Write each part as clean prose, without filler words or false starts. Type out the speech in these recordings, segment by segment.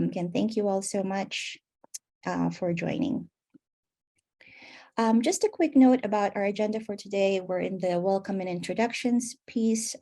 Again, thank you all so much for joining. Just a quick note about our agenda for today. We're in the welcome and introductions piece.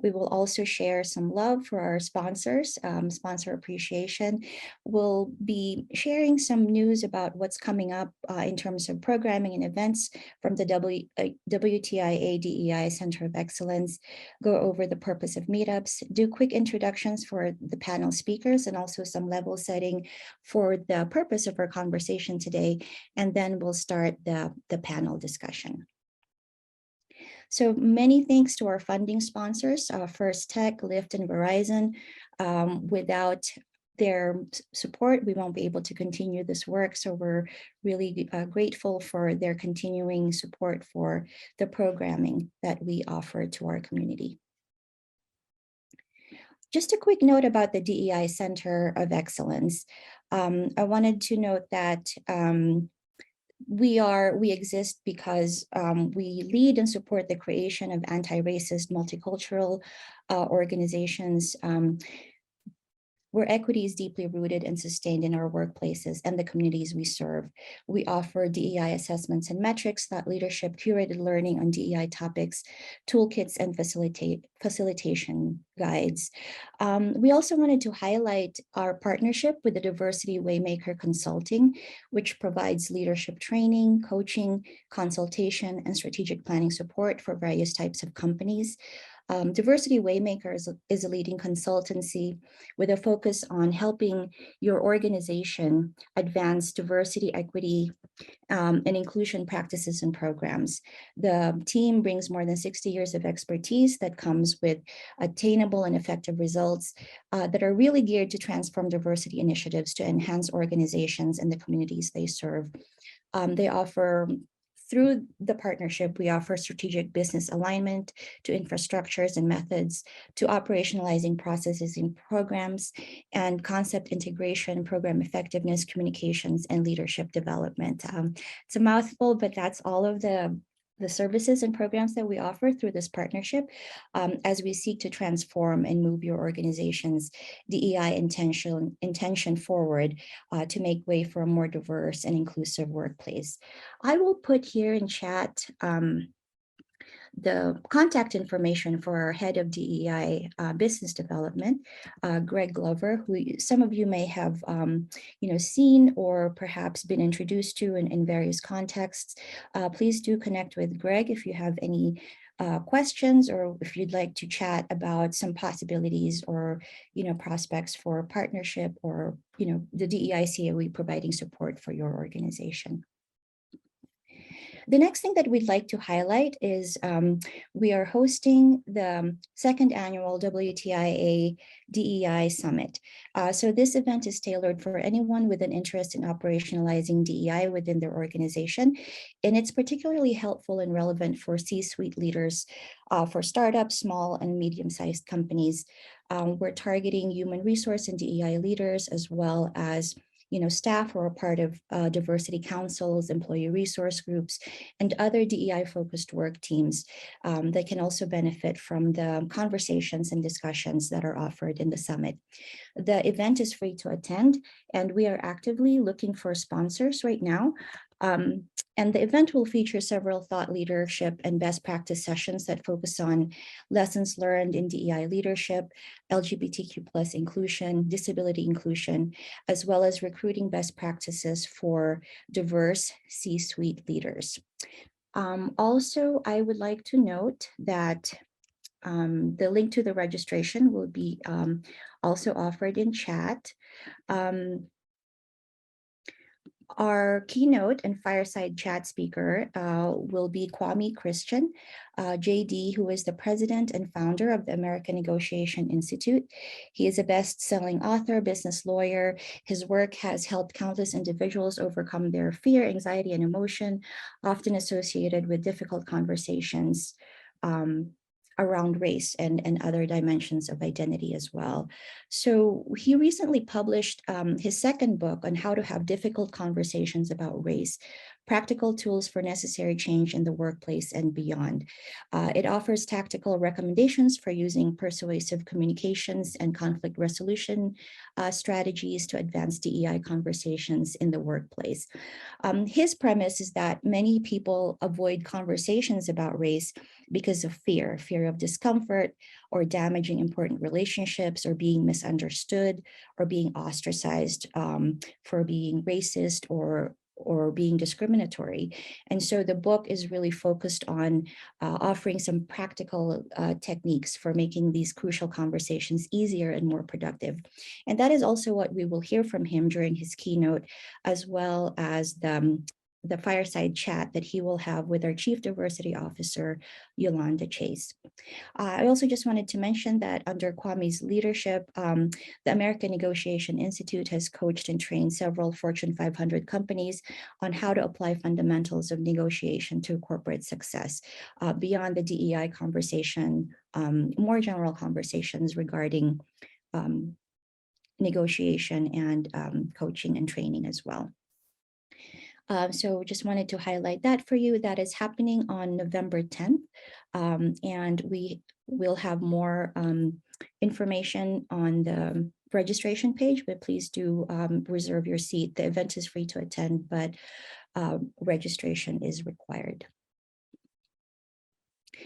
We will also share some love for our sponsors, sponsor appreciation. We'll be sharing some news about what's coming up in terms of programming and events from the WTIA DEI Center of Excellence, go over the purpose of meetups, do quick introductions for the panel speakers, and also some level setting for the purpose of our conversation today, and then we'll start the panel discussion. So many thanks to our funding sponsors, First Tech, Lyft, and Verizon. Without their support, we won't be able to continue this work. So we're really grateful for their continuing support for the programming that we offer to our community. Just a quick note about the DEI Center of Excellence. I wanted to note that we exist because we lead and support the creation of anti-racist multicultural organizations where equity is deeply rooted and sustained in our workplaces and the communities we serve. We offer DEI assessments and metrics, thought leadership, curated learning on DEI topics, toolkits, and facilitation guides. We also wanted to highlight our partnership with the Diversity Waymaker Consulting, which provides leadership training, coaching, consultation, and strategic planning support for various types of companies. Diversity Waymaker is a leading consultancy with a focus on helping your organization advance diversity, equity, and inclusion practices and programs. The team brings more than 60 years of expertise that comes with attainable and effective results that are really geared to transform diversity initiatives to enhance organizations and the communities they serve. Through the partnership, we offer strategic business alignment to infrastructures and methods, to operationalizing processes in programs, and concept integration, program effectiveness, communications, and leadership development. It's a mouthful, but that's all of the services and programs that we offer through this partnership as we seek to transform and move your organization's DEI intention forward to make way for a more diverse and inclusive workplace. I will put here in chat the contact information for our head of DEI business development, Greg Glover, who some of you may have seen or perhaps been introduced to in various contexts. Please do connect with Greg if you have any questions, or if you'd like to chat about some possibilities or prospects for partnership, or the DEI COE providing support for your organization. The next thing that we'd like to highlight is we are hosting the second annual WTIA DEI Summit. So this event is tailored for anyone with an interest in operationalizing DEI within their organization, and it's particularly helpful and relevant for C-suite leaders, for startups, small and medium-sized companies. We're targeting human resource and DEI leaders, as well as staff who are part of diversity councils, employee resource groups, and other DEI-focused work teams that can also benefit from the conversations and discussions that are offered in the summit. The event is free to attend, and we are actively looking for sponsors right now. And the event will feature several thought leadership and best practice sessions that focus on lessons learned in DEI leadership, LGBTQ+ inclusion, disability inclusion, as well as recruiting best practices for diverse C-suite leaders. Also, I would like to note that the link to the registration will be also offered in chat. Our keynote and fireside chat speaker will be Kwame Christian, JD, who is the president and founder of the American Negotiation Institute. He is a best-selling author, business lawyer. His work has helped countless individuals overcome their fear, anxiety, and emotion, often associated with difficult conversations around race and other dimensions of identity as well. So he recently published his second book on how to have difficult conversations about race, practical tools for necessary change in the workplace and beyond. It offers tactical recommendations for using persuasive communications and conflict resolution strategies to advance DEI conversations in the workplace. His premise is that many people avoid conversations about race because of fear of discomfort or damaging important relationships or being misunderstood or being ostracized for being racist or being discriminatory. And so the book is really focused on offering some practical techniques for making these crucial conversations easier and more productive. And that is also what we will hear from him during his keynote, as well as the fireside chat that he will have with our Chief Diversity Officer, Yolanda Chase. I also just wanted to mention that under Kwame's leadership, the American Negotiation Institute has coached and trained several Fortune 500 companies on how to apply fundamentals of negotiation to corporate success, beyond the DEI conversation, more general conversations regarding negotiation and coaching and training as well. So just wanted to highlight that for you. That is happening on November 10th. And we will have more information on the registration page, but please do reserve your seat. The event is free to attend, but registration is required.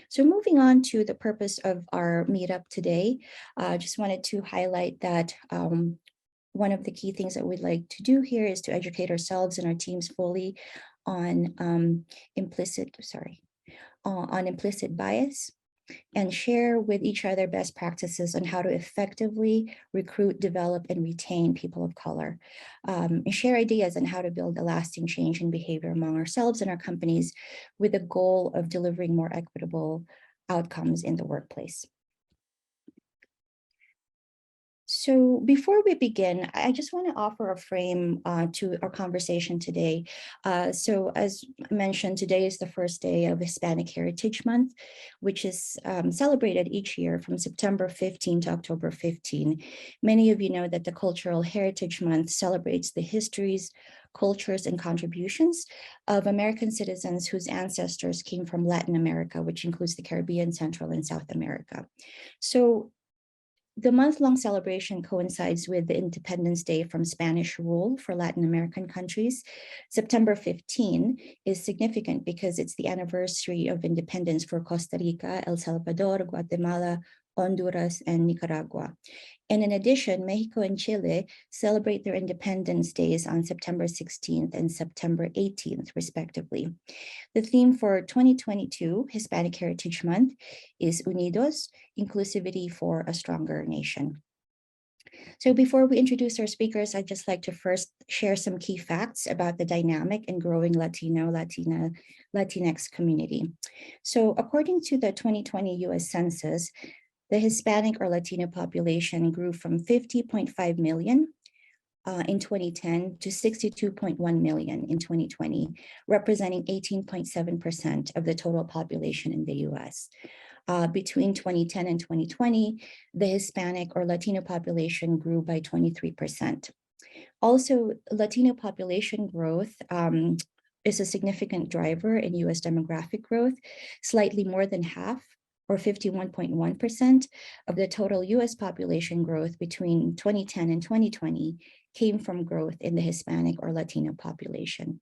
So moving on to the purpose of our meetup today, just wanted to highlight that one of the key things that we'd like to do here is to educate ourselves and our teams fully on implicit bias, and share with each other best practices on how to effectively recruit, develop, and retain people of color, and share ideas on how to build a lasting change in behavior among ourselves and our companies with the goal of delivering more equitable outcomes in the workplace. So before we begin, I just want to offer a frame to our conversation today. So as mentioned, today is the first day of Hispanic Heritage Month, which is celebrated each year from September 15 to October 15. Many of you know that the Cultural Heritage Month celebrates the histories, cultures, and contributions of American citizens whose ancestors came from Latin America, which includes the Caribbean, Central, and South America. So the month-long celebration coincides with the Independence Day from Spanish rule for Latin American countries. September 15 is significant because it's the anniversary of independence for Costa Rica, El Salvador, Guatemala, Honduras, and Nicaragua. And in addition, Mexico and Chile celebrate their Independence Days on September 16th and September 18th, respectively. The theme for 2022 Hispanic Heritage Month is Unidos, Inclusivity for a Stronger Nation. So before we introduce our speakers, I'd just like to first share some key facts about the dynamic and growing Latinx community. So according to the 2020 US Census, the Hispanic or Latino population grew from 50.5 million in 2010 to 62.1 million in 2020, representing 18.7% of the total population in the US. Between 2010 and 2020, the Hispanic or Latino population grew by 23%. Also, Latino population growth is a significant driver in US demographic growth. Slightly more than half, or 51.1% of the total US population growth between 2010 and 2020 came from growth in the Hispanic or Latino population.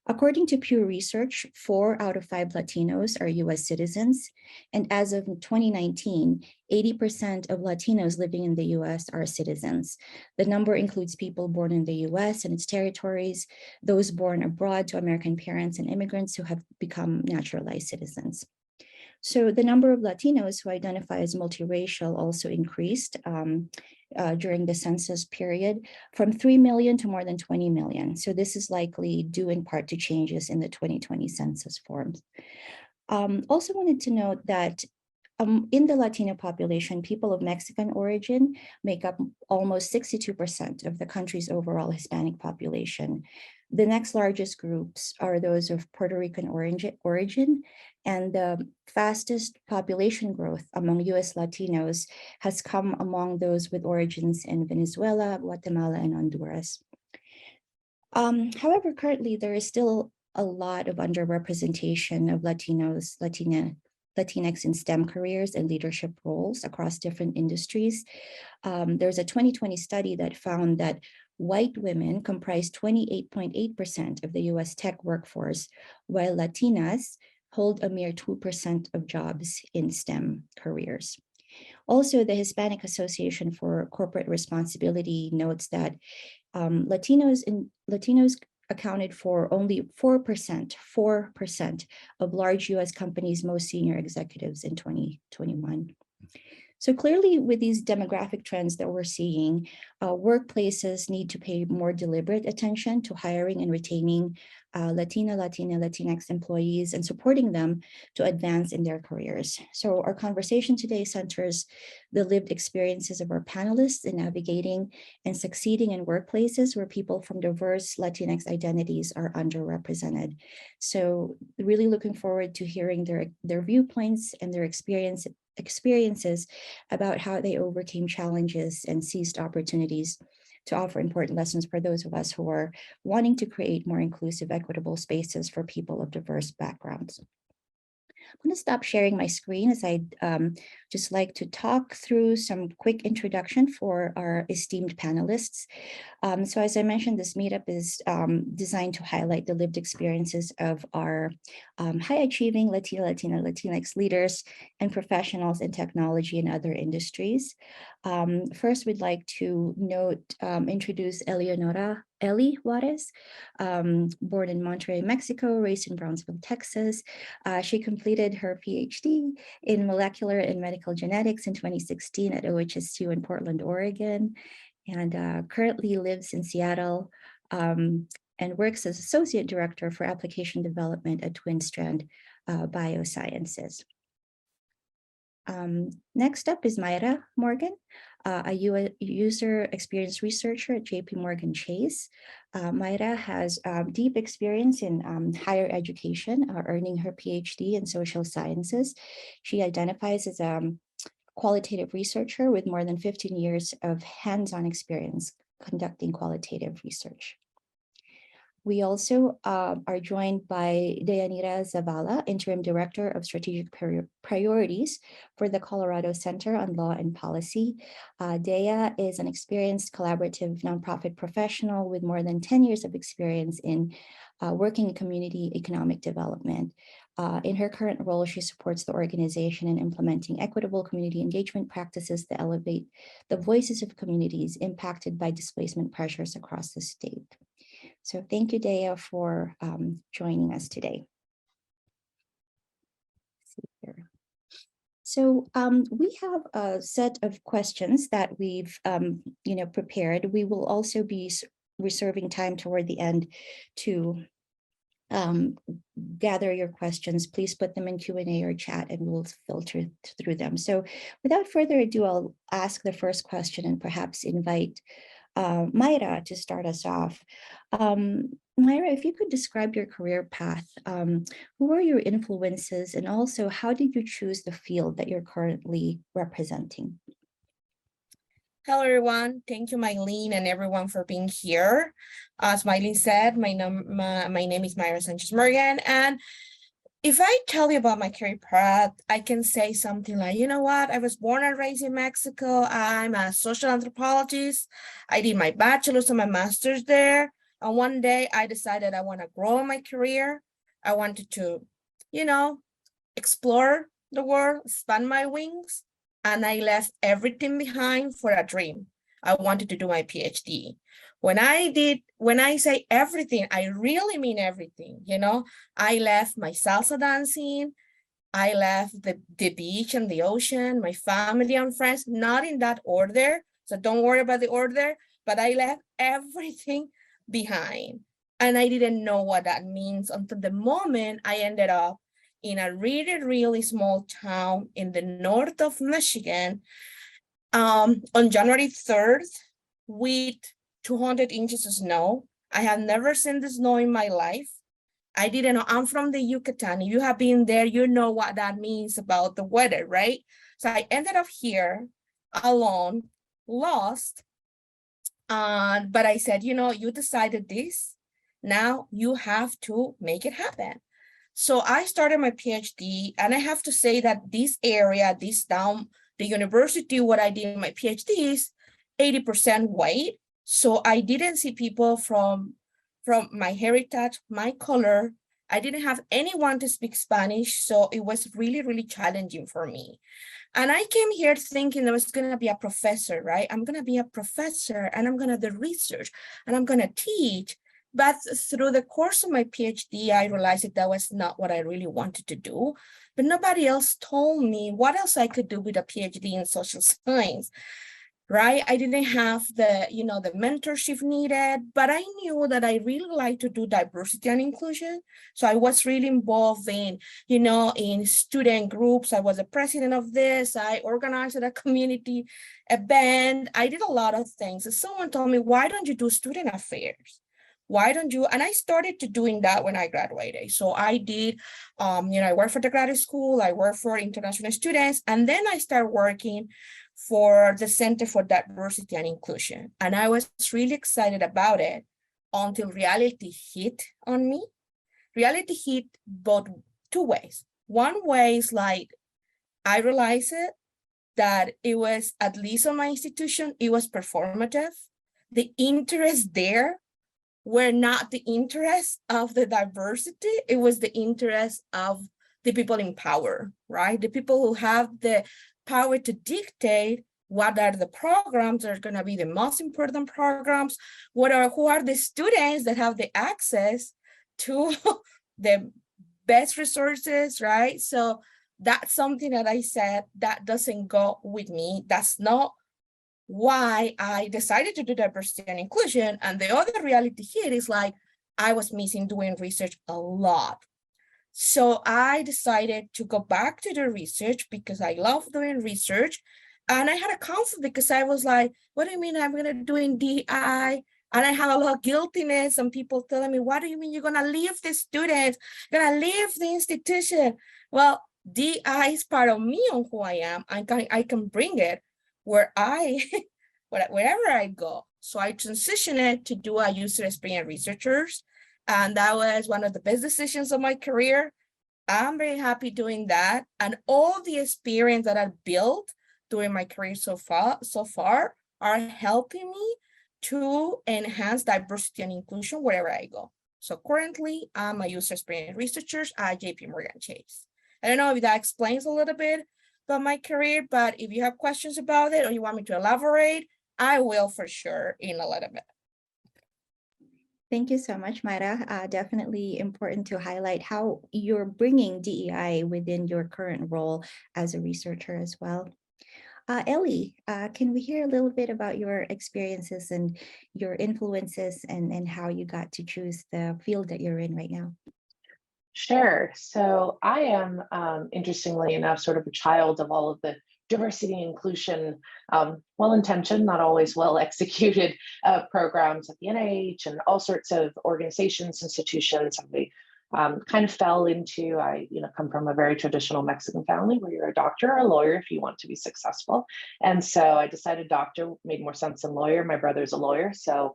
According to Pew Research, 4 out of 5 Latinos are US citizens, and as of 2019, 80% of Latinos living in the US are citizens. The number includes people born in the US and its territories, those born abroad to American parents, and immigrants who have become naturalized citizens. So the number of Latinos who identify as multiracial also increased during the census period from 3 million to more than 20 million. So this is likely due in part to changes in the 2020 census forms. Also wanted to note that in the Latino population, people of Mexican origin make up almost 62% of the country's overall Hispanic population. The next largest groups are those of Puerto Rican origin, and the fastest population growth among US Latinos has come among those with origins in Venezuela, Guatemala, and Honduras. However, currently there is still a lot of underrepresentation of Latinos, Latinx in STEM careers and leadership roles across different industries. There's a 2020 study that found that white women comprise 28.8% of the US tech workforce, while Latinas hold a mere 2% of jobs in STEM careers. Also, the Hispanic Association for Corporate Responsibility notes that Latinos accounted for only 4% of large US companies' most senior executives in 2021. So clearly, with these demographic trends that we're seeing, workplaces need to pay more deliberate attention to hiring and retaining Latinx employees and supporting them to advance in their careers. So our conversation today centers the lived experiences of our panelists in navigating and succeeding in workplaces where people from diverse Latinx identities are underrepresented. So really looking forward to hearing their viewpoints and their experiences about how they overcame challenges and seized opportunities to offer important lessons for those of us who are wanting to create more inclusive, equitable spaces for people of diverse backgrounds. I'm going to stop sharing my screen as I'd just like to talk through some quick introduction for our esteemed panelists. So as I mentioned, this meetup is designed to highlight the lived experiences of our high-achieving Latinx leaders and professionals in technology and other industries. First, we'd like to introduce Eli Juarez, born in Monterrey, Mexico, raised in Brownsville, Texas. She completed her PhD in molecular and medical genetics in 2016 at OHSU in Portland, Oregon, and currently lives in Seattle and works as Associate Director for Application Development at Twin Strand Biosciences. Next up is Mayra Morgan, a user experience researcher at JP Morgan Chase. Mayra has deep experience in higher education, earning her PhD in social sciences. She identifies as a qualitative researcher with more than 15 years of hands-on experience conducting qualitative research. We also are joined by Deyanira Zavala, Interim Director of Strategic Priorities for the Colorado Center on Law and Policy. Deya is an experienced collaborative nonprofit professional with more than 10 years of experience in working in community economic development. In her current role, she supports the organization in implementing equitable community engagement practices that elevate the voices of communities impacted by displacement pressures across the state. So thank you, Deya, for joining us today. Let's see here. So we have a set of questions that we've prepared. We will also be reserving time toward the end to gather your questions. Please put them in Q&A or chat and we'll filter through them. So without further ado, I'll ask the first question and perhaps invite Mayra to start us off. Mayra, if you could describe your career path, who are your influences, and also how did you choose the field that you're currently representing? Hello, everyone. Thank you, Mylene, and everyone for being here. As Mylene said, my name is Mayra Sanchez Morgan, and if I tell you about my career path, I can say something like, you know what, I was born and raised in Mexico. I'm a social anthropologist. I did my bachelor's and my master's there. And one day I decided I want to grow in my career. I wanted to, explore the world, expand my wings. And I left everything behind for a dream. I wanted to do my PhD. When I say everything, I really mean everything, I left my salsa dancing, I left the beach and the ocean, my family and friends, not in that order, so don't worry about the order, but I left everything behind. And I didn't know what that means until the moment I ended up in a really, really small town in the north of Michigan on January 3rd with 200 inches of snow. I have never seen the snow in my life. I didn't know. I'm from the Yucatan. If you have been there, you know what that means about the weather, right? So I ended up here alone, lost. But I said, you decided this. Now you have to make it happen. So I started my PhD, and I have to say that this area, this town, the university where I did my PhD is 80% white. So I didn't see people from my heritage, my color. I didn't have anyone to speak Spanish. So it was really, really challenging for me. And I came here thinking I was going to be a professor, right? I'm going to be a professor and I'm going to do research and I'm going to teach. But through the course of my PhD, I realized that that was not what I really wanted to do. But nobody else told me what else I could do with a PhD in social science, right? I didn't have the, the mentorship needed, but I knew that I really like to do diversity and inclusion. So I was really involved in, in student groups. I was the president of this. I organized a community event. I did a lot of things. And someone told me, why don't you do student affairs? Why don't you? And I started to doing that when I graduated. So I did, I worked for the graduate school, I worked for international students, and then I started working for the Center for Diversity and Inclusion. And I was really excited about it until reality hit on me. Reality hit both two ways. One way is like, I realized it, that it was, at least on my institution, it was performative. The interest there were not the interest of the diversity, it was the interest of the people in power, right? The people who have the power to dictate what are the programs that are going to be the most important programs, who are the students that have the access to the best resources, right? So that's something that I said, that doesn't go with me. That's not why I decided to do diversity and inclusion. And the other reality here is like, I was missing doing research a lot. So I decided to go back to the research because I love doing research. And I had a conflict because I was like, what do you mean I'm going to do in DI? And I had a lot of guiltiness and people telling me, what do you mean you're going to leave the students? You're going to leave the institution? Well, DI is part of me on who I am. I can bring it wherever I go. So I transitioned it to do a user experience researchers. And that was one of the best decisions of my career. I'm very happy doing that. And all the experience that I've built during my career so far are helping me to enhance diversity and inclusion wherever I go. So currently I'm a user experience researcher at JP Morgan Chase. I don't know if that explains a little bit about my career, but if you have questions about it or you want me to elaborate, I will for sure in a little bit. Thank you so much, Mayra. Definitely important to highlight how you're bringing DEI within your current role as a researcher as well. Ellie, can we hear a little bit about your experiences and your influences and how you got to choose the field that you're in right now? Sure. So I am, interestingly enough, sort of a child of all of the diversity and inclusion, well-intentioned, not always well-executed programs at the NIH and all sorts of organizations, institutions. We kind of fell into, I come from a very traditional Mexican family where you're a doctor or a lawyer if you want to be successful. And so I decided doctor made more sense than lawyer. My brother's a lawyer. So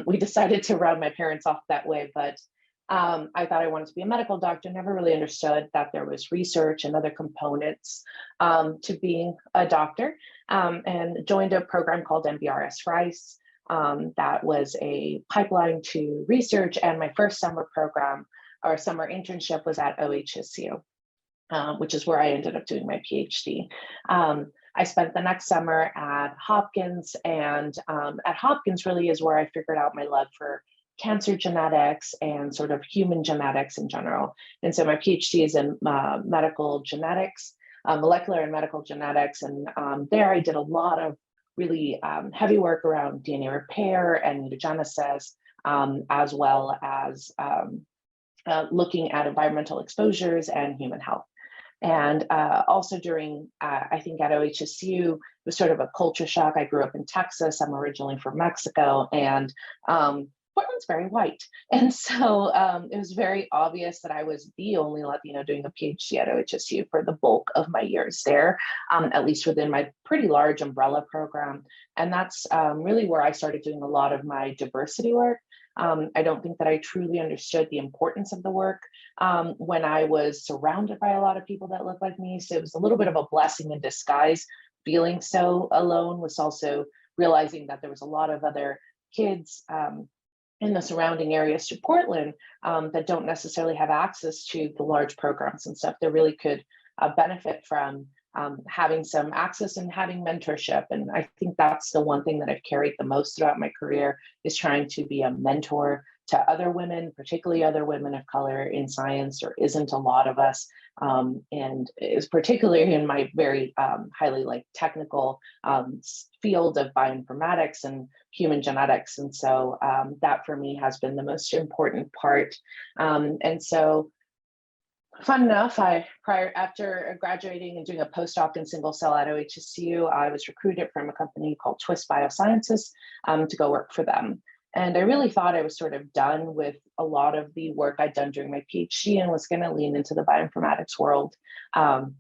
we decided to round my parents off that way. But I thought I wanted to be a medical doctor, never really understood that there was research and other components to being a doctor, and joined a program called MBRS Rice. That was a pipeline to research, and my first summer program or summer internship was at OHSU, which is where I ended up doing my PhD. I spent the next summer at Hopkins, and at Hopkins really is where I figured out my love for cancer genetics and sort of human genetics in general. And so my PhD is in medical genetics, molecular and medical genetics. And there I did a lot of really heavy work around DNA repair and mutagenesis, as well as looking at environmental exposures and human health. And also during, I think at OHSU, it was sort of a culture shock. I grew up in Texas. I'm originally from Mexico, and Portland's very white. And so it was very obvious that I was the only Latino doing a PhD at OHSU for the bulk of my years there, at least within my pretty large umbrella program. And that's really where I started doing a lot of my diversity work. I don't think that I truly understood the importance of the work when I was surrounded by a lot of people that look like me. So it was a little bit of a blessing in disguise. Feeling so alone was also realizing that there was a lot of other kids in the surrounding areas to Portland that don't necessarily have access to the large programs and stuff that really could benefit from having some access and having mentorship. And I think that's the one thing that I've carried the most throughout my career, is trying to be a mentor to other women, particularly other women of color in science. There isn't a lot of us, and is particularly in my very highly technical field of bioinformatics and human genetics. And so that for me has been the most important part. And so fun enough, after graduating and doing a postdoc in single cell at OHSU, I was recruited from a company called Twist Biosciences to go work for them. And I really thought I was sort of done with a lot of the work I'd done during my PhD and was going to lean into the bioinformatics world. But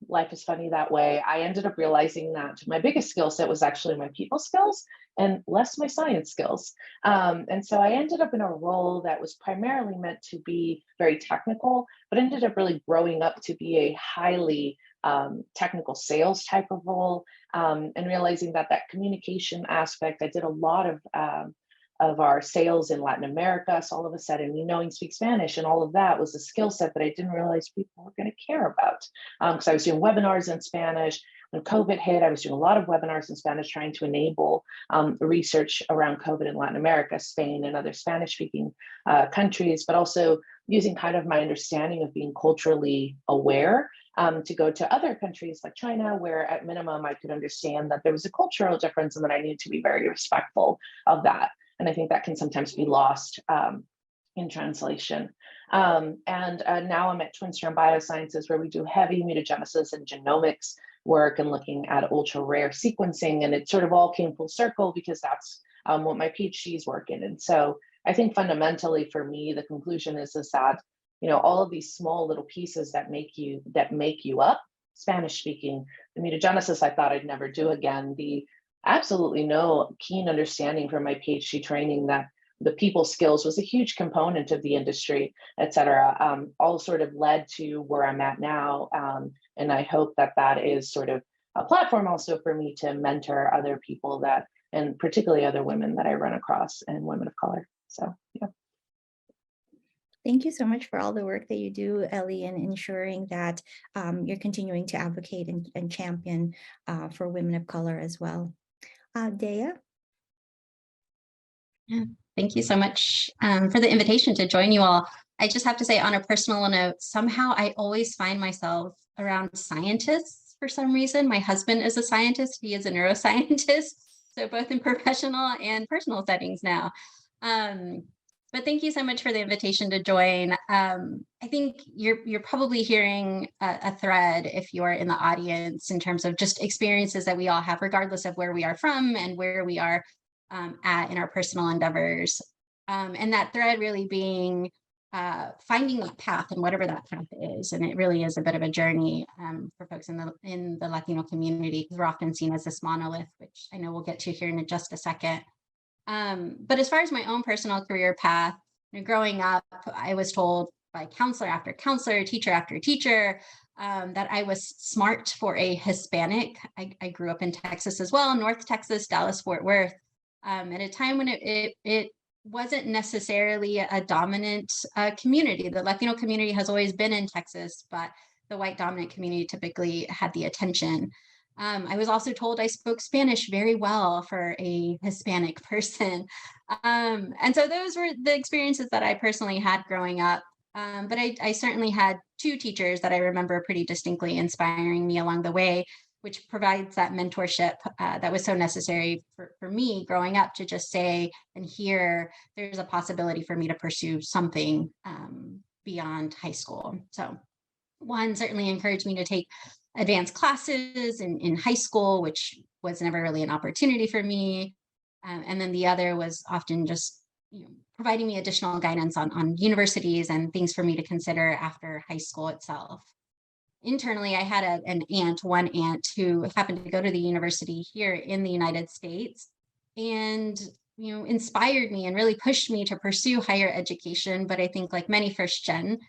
life is funny that way. I ended up realizing that my biggest skill set was actually my people skills and less my science skills. And so I ended up in a role that was primarily meant to be very technical, but ended up really growing up to be a highly technical sales type of role, and realizing that communication aspect, I did a lot of our sales in Latin America. So all of a sudden, me knowing speak Spanish and all of that was a skill set that I didn't realize people were going to care about. Because I was doing webinars in Spanish. When COVID hit, I was doing a lot of webinars in Spanish, trying to enable research around COVID in Latin America, Spain, and other Spanish-speaking countries, but also using kind of my understanding of being culturally aware to go to other countries like China, where at minimum I could understand that there was a cultural difference and that I needed to be very respectful of that. And I think that can sometimes be lost in translation. And now I'm at Twinstone Biosciences, where we do heavy mutagenesis and genomics work and looking at ultra rare sequencing. And it sort of all came full circle because that's what my PhD's work in. And so I think fundamentally for me, the conclusion is that, you know, all of these small little pieces that make you up, Spanish speaking, the mutagenesis I thought I'd never do again, the absolutely no keen understanding from my PhD training that the people skills was a huge component of the industry, et cetera, all sort of led to where I'm at now. And I hope that is sort of a platform also for me to mentor other people and particularly other women that I run across and women of color. So, yeah. Thank you so much for all the work that you do, Ellie, in ensuring that you're continuing to advocate and champion for women of color as well. Dea? Yeah, thank you so much for the invitation to join you all. I just have to say, on a personal note, somehow I always find myself around scientists for some reason. My husband is a scientist. He is a neuroscientist. So both in professional and personal settings now. But thank you so much for the invitation to join. I think you're probably hearing a thread if you are in the audience in terms of just experiences that we all have, regardless of where we are from and where we are at in our personal endeavors. And that thread really being finding that path and whatever that path is. And it really is a bit of a journey for folks in the Latino community, because we're often seen as this monolith, which I know we'll get to here in just a second. But as far as my own personal career path, growing up, I was told by counselor after counselor, teacher after teacher, that I was smart for a Hispanic. I grew up in Texas as well, North Texas, Dallas, Fort Worth, at a time when it wasn't necessarily a dominant community. The Latino community has always been in Texas, but the white dominant community typically had the attention. I was also told I spoke Spanish very well for a Hispanic person. And so those were the experiences that I personally had growing up. But I certainly had two teachers that I remember pretty distinctly inspiring me along the way, which provides that mentorship that was so necessary for me growing up, to just say and hear there's a possibility for me to pursue something beyond high school. So one certainly encouraged me to take advanced classes in high school, which was never really an opportunity for me. And then the other was often just providing me additional guidance on universities and things for me to consider after high school itself. Internally, I had one aunt who happened to go to the university here in the United States. and inspired me and really pushed me to pursue higher education. But I think, like many first-gen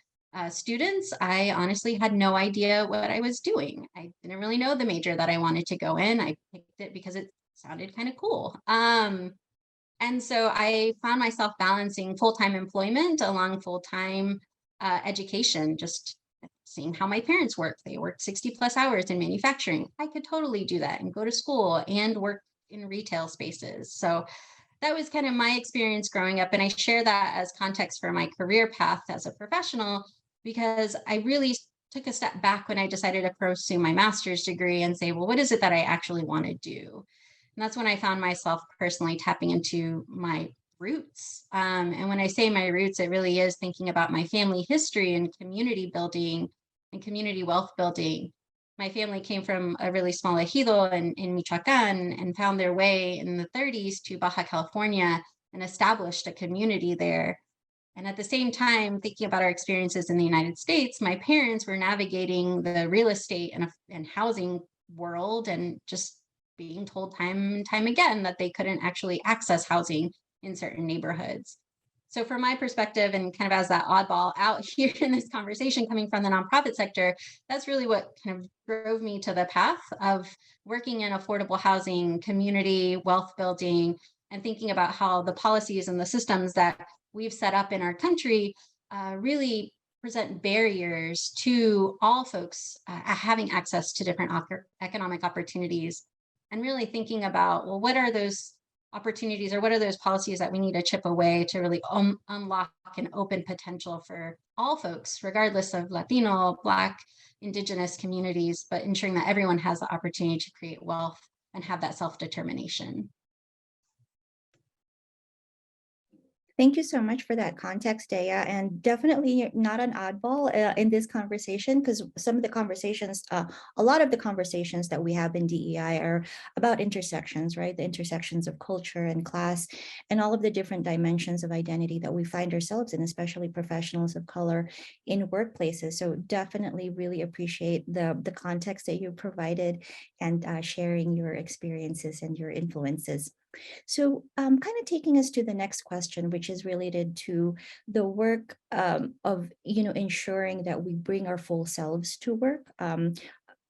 students, I honestly had no idea what I was doing. I didn't really know the major that I wanted to go in. I picked it because it sounded kind of cool. And so I found myself balancing full-time employment along full-time education, just seeing how my parents work. They worked 60 plus hours in manufacturing. I could totally do that and go to school and work in retail spaces. So that was kind of my experience growing up. And I share that as context for my career path as a professional, because I really took a step back when I decided to pursue my master's degree and say, well, what is it that I actually want to do? And that's when I found myself personally tapping into my roots. And when I say my roots, it really is thinking about my family history and community building and community wealth building. My family came from a really small ejido in Michoacan and found their way in the 30s to Baja California and established a community there. And at the same time, thinking about our experiences in the United States, my parents were navigating the real estate and housing world and just being told time and time again that they couldn't actually access housing in certain neighborhoods. So from my perspective, and kind of as that oddball out here in this conversation coming from the nonprofit sector, that's really what kind of drove me to the path of working in affordable housing, community, wealth building, and thinking about how the policies and the systems that we've set up in our country really present barriers to all folks having access to different economic opportunities, and really thinking about, well, what are those opportunities or what are those policies that we need to chip away to really unlock and open potential for all folks, regardless of Latino, Black, Indigenous communities, but ensuring that everyone has the opportunity to create wealth and have that self-determination. Thank you so much for that context, Dea, and definitely not an oddball in this conversation, because some of the conversations, a lot of the conversations that we have in DEI are about intersections, right? The intersections of culture and class and all of the different dimensions of identity that we find ourselves in, especially professionals of color in workplaces. So definitely really appreciate the context that you provided and sharing your experiences and your influences. So kind of taking us to the next question, which is related to the work of, ensuring that we bring our full selves to work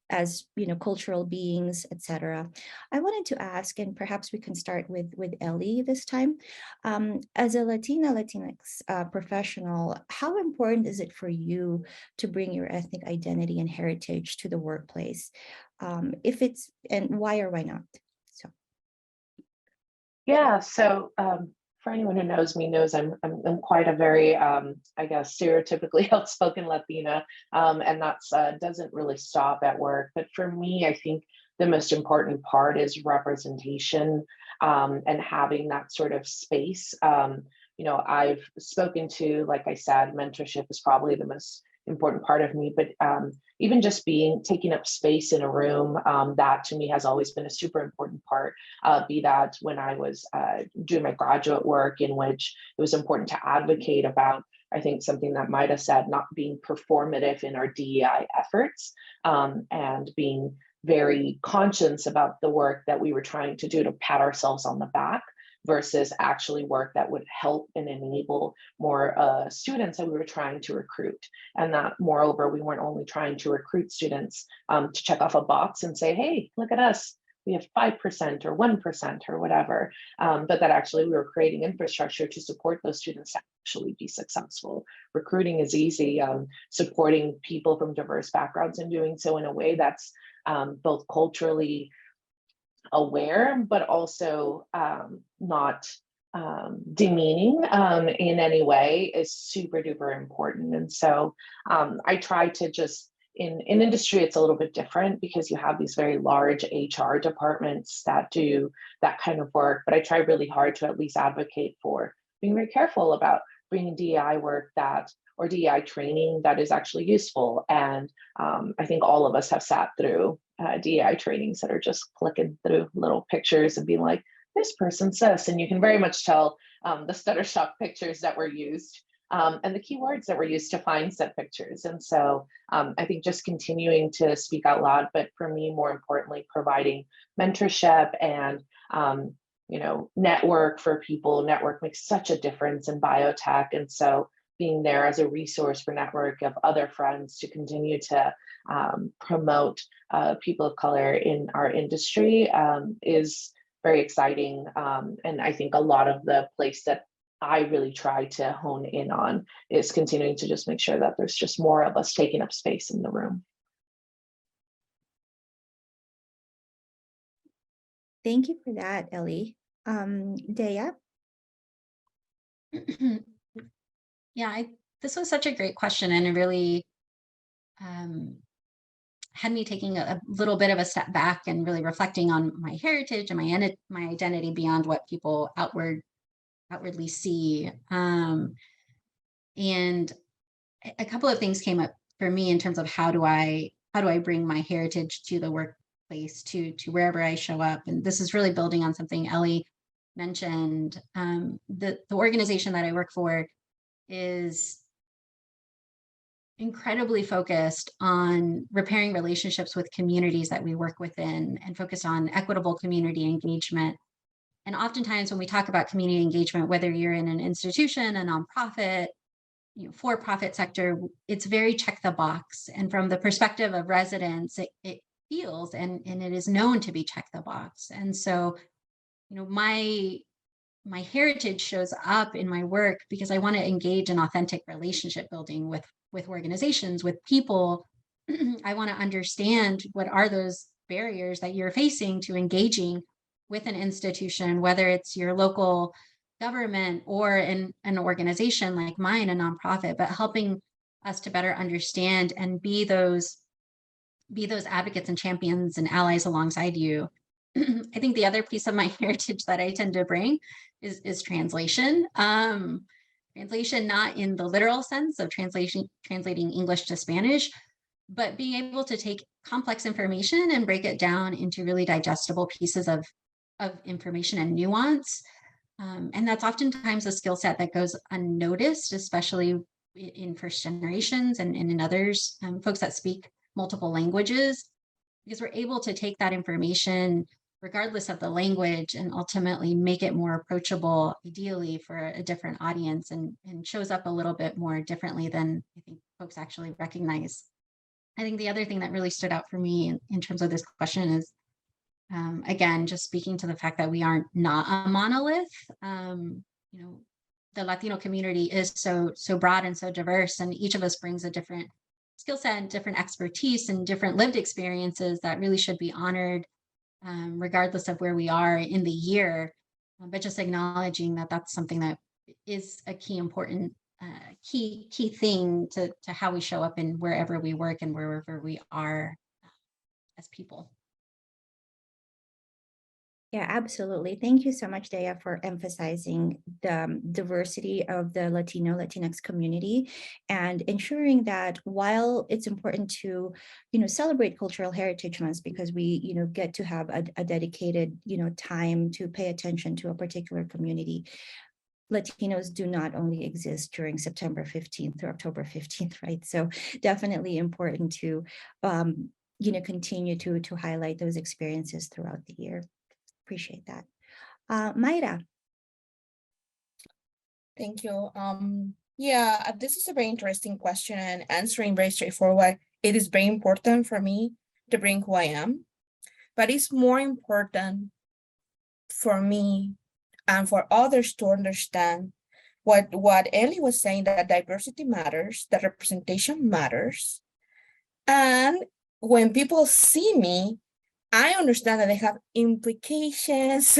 as, cultural beings, etc. I wanted to ask, and perhaps we can start with Ellie this time. As a Latinx professional, how important is it for you to bring your ethnic identity and heritage to the workplace? If it's, and why or why not? So. Yeah, so for anyone who knows me knows I'm quite a very, I guess, stereotypically outspoken Latina, and that's doesn't really stop at work. But for me, I think the most important part is representation and having that sort of space. I've spoken to, like I said, mentorship is probably the most important part of me, but even just taking up space in a room, that to me has always been a super important part, be that when I was doing my graduate work, in which it was important to advocate about, I think, something that Maida said, not being performative in our DEI efforts, and being very conscious about the work that we were trying to do to pat ourselves on the back versus actually work that would help and enable more students that we were trying to recruit. And that, moreover, we weren't only trying to recruit students to check off a box and say, hey, look at us, we have 5% or 1% or whatever, but that actually we were creating infrastructure to support those students to actually be successful. Recruiting is easy, supporting people from diverse backgrounds and doing so in a way that's both culturally aware, but also not demeaning in any way is super duper important. And so I try to just, in industry, it's a little bit different because you have these very large HR departments that do that kind of work, but I try really hard to at least advocate for being very careful about bringing DEI work or DEI training that is actually useful. And I think all of us have sat through DEI trainings that are just clicking through little pictures and being like, this person says, and you can very much tell the stutter shock pictures that were used and the keywords that were used to find said pictures. And so I think just continuing to speak out loud, but for me, more importantly, providing mentorship and network for people. Network makes such a difference in biotech. And so being there as a resource for network of other friends to continue to promote people of color in our industry is very exciting. And I think a lot of the place that I really try to hone in on is continuing to just make sure that there's just more of us taking up space in the room. Thank you for that, Ellie. Dea? Yeah, this was such a great question, and it really had me taking a little bit of a step back and really reflecting on my heritage and my identity beyond what people outwardly see. And a couple of things came up for me in terms of how do I bring my heritage to the workplace, to wherever I show up. And this is really building on something Ellie mentioned. The organization that I work for is incredibly focused on repairing relationships with communities that we work within, and focused on equitable community engagement. And oftentimes when we talk about community engagement, whether you're in an institution, a nonprofit, for-profit sector, it's very check the box. And from the perspective of residents, it feels and it is known to be check the box. And so, my heritage shows up in my work because I want to engage in authentic relationship building with organizations, with people. I want to understand what are those barriers that you're facing to engaging with an institution, whether it's your local government or in an organization like mine, a nonprofit, but helping us to better understand and be those advocates and champions and allies alongside you. I think the other piece of my heritage that I tend to bring is translation. Translation, not in the literal sense of translating English to Spanish, but being able to take complex information and break it down into really digestible pieces of information and nuance. And that's oftentimes a skill set that goes unnoticed, especially in first generations and in others, folks that speak multiple languages, because we're able to take that information regardless of the language and ultimately make it more approachable, ideally for a different audience, and shows up a little bit more differently than I think folks actually recognize. I think the other thing that really stood out for me in terms of this question is, again, just speaking to the fact that we are not a monolith. The Latino community is so broad and so diverse, and each of us brings a different skill set and different expertise and different lived experiences that really should be honored, regardless of where we are in the year, but just acknowledging that that's something that is a key important key thing to how we show up in wherever we work and wherever we are as people. Yeah, absolutely. Thank you so much, Dea, for emphasizing the diversity of the Latinx community and ensuring that while it's important to, celebrate cultural heritage months because we, get to have a dedicated, time to pay attention to a particular community, Latinos do not only exist during September 15th or October 15th, right? So definitely important to, continue to highlight those experiences throughout the year. Appreciate that. Mayra. Thank you. Yeah, this is a very interesting question, and answering very straightforward. It is very important for me to bring who I am, but it's more important for me and for others to understand what Ellie was saying, that diversity matters, that representation matters. And when people see me, I understand that they have implications,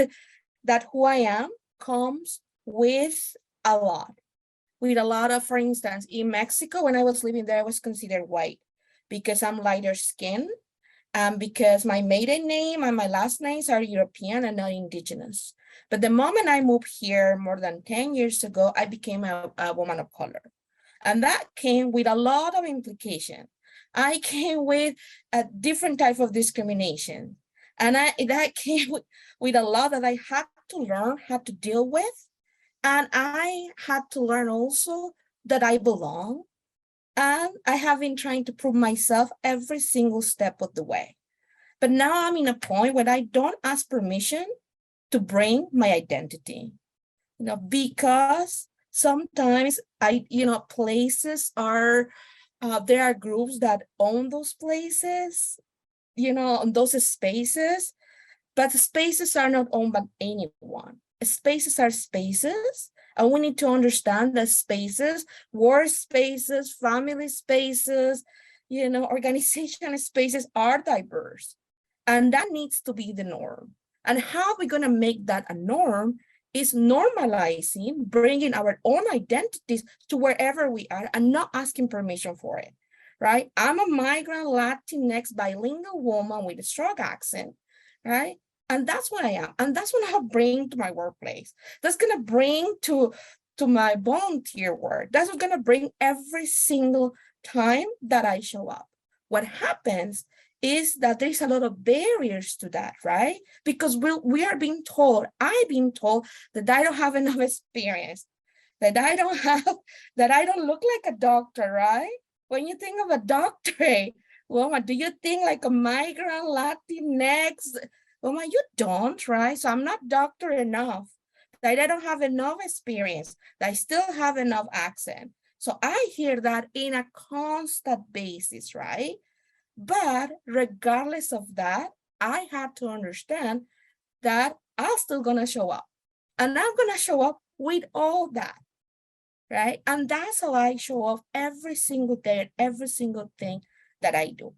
that who I am comes with a lot of, for instance, in Mexico, when I was living there, I was considered white because I'm lighter skinned, because my maiden name and my last names are European and not indigenous. But the moment I moved here more than 10 years ago, I became a woman of color. And that came with a lot of implication. I came with a different type of discrimination. And that came with a lot that I had to learn how to deal with. And I had to learn also that I belong. And I have been trying to prove myself every single step of the way. But now I'm in a point where I don't ask permission to bring my identity, because sometimes places are, there are groups that own those places, those spaces, but spaces are not owned by anyone. Spaces are spaces, and we need to understand that spaces, work spaces, family spaces, organization spaces are diverse. And that needs to be the norm. And how we're going to make that a norm is normalizing, bringing our own identities to wherever we are and not asking permission for it, right? I'm a migrant Latinx bilingual woman with a strong accent, right? And that's what I am. And that's what I'll bring to my workplace. That's going to bring to my volunteer work. That's what's going to bring every single time that I show up. What happens is that there's a lot of barriers to that, right? Because we are being told, I've been told that I don't have enough experience, that I don't look like a doctor, right? When you think of a doctor, woman, do you think like a migrant Latinx? Woman, you don't, right? So I'm not doctor enough, that I don't have enough experience, that I still have enough accent. So I hear that in a constant basis, right? But regardless of that, I have to understand that I'm still gonna show up. And I'm gonna show up with all that, right? And that's how I show up every single day, every single thing that I do.